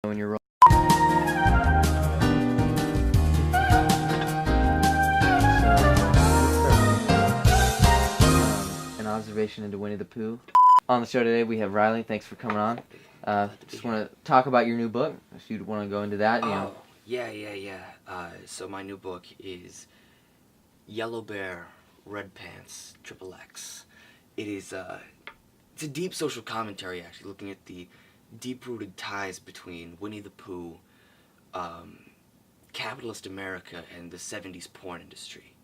When you're an observation into Winnie the Pooh. On the show today we have Riley. Thanks for coming on. Just want to talk about your new book. If you want to go into that, you know. Yeah. So my new book is Yellow Bear, Red Pants, XXX. It's a deep social commentary, actually, looking at the deep-rooted ties between Winnie the Pooh, capitalist America, and the 70s porn industry.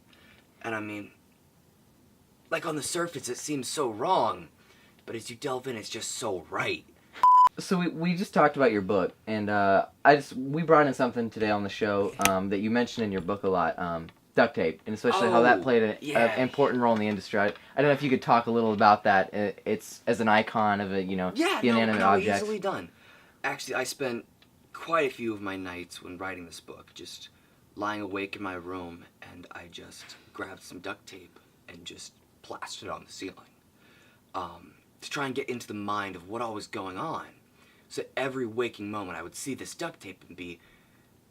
And I mean, like on the surface it seems so wrong, but as you delve in it's just so right. So we just talked about your book, and we brought in something today on the show that you mentioned in your book a lot, duct tape, and especially how that played an important role in the industry. I don't know if you could talk a little about that. It's as an icon of the inanimate object. Easily done. Actually, I spent quite a few of my nights when writing this book just lying awake in my room, and I just grabbed some duct tape and just plastered it on the ceiling to try and get into the mind of what all was going on. So every waking moment I would see this duct tape and be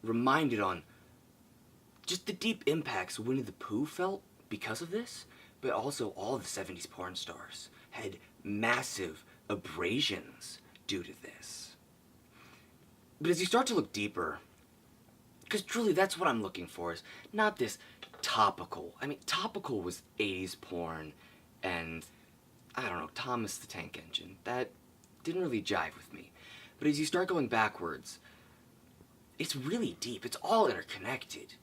reminded on just the deep impacts Winnie the Pooh felt because of this, but also all the 70s porn stars had massive abrasions due to this. But as you start to look deeper, because truly that's what I'm looking for, is not this topical. I mean, topical was 80s porn and, I don't know, Thomas the Tank Engine. That didn't really jive with me. But as you start going backwards, it's really deep. It's all interconnected.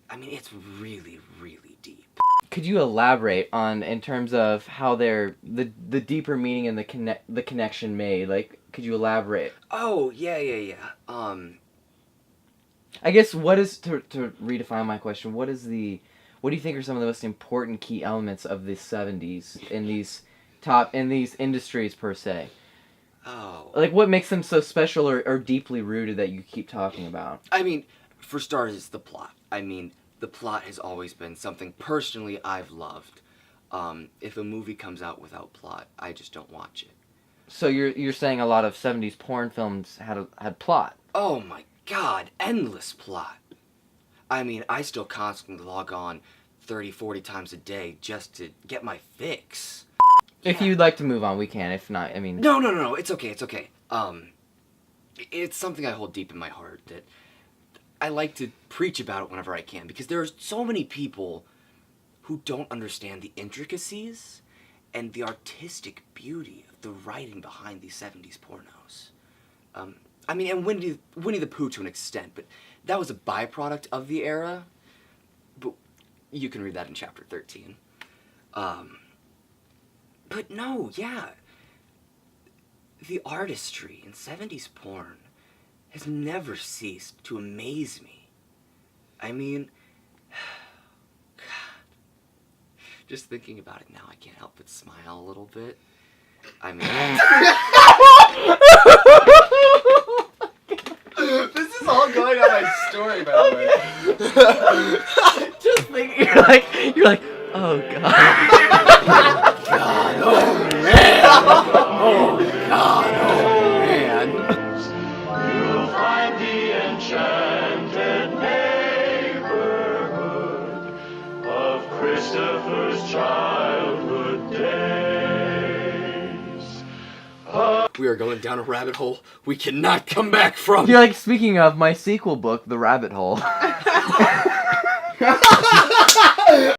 I mean, it's really, really deep. Could you elaborate on, in terms of how the deeper meaning and the connection made? Like, could you elaborate? Oh, yeah. I guess what is, to redefine my question, what do you think are some of the most important key elements of the 70s in these industries per se? Oh. Like, what makes them so special or deeply rooted that you keep talking about? I mean, for starters, it's the plot. I mean, the plot has always been something personally I've loved. If a movie comes out without plot, I just don't watch it. So you're saying a lot of 70s porn films had plot? Oh my god, endless plot. I mean, I still constantly log on 30, 40 times a day just to get my fix. If you'd like to move on, we can. If not, I mean... No, it's okay. It's something I hold deep in my heart, that I like to preach about it whenever I can, because there are so many people who don't understand the intricacies and the artistic beauty of the writing behind these 70s pornos. I mean, and Winnie the Pooh to an extent, but that was a byproduct of the era. But you can read that in chapter 13. But no, yeah. The artistry in 70s porn has never ceased to amaze me. I mean, God. Just thinking about it now, I can't help but smile a little bit. I mean... This is all going on my story, by the way. Just thinking, you're like, oh God. God, oh man! Oh God, oh man! You'll find the enchanted neighborhood of Christopher's childhood days. We are going down a rabbit hole we cannot come back from. You're like, speaking of my sequel book, The Rabbit Hole.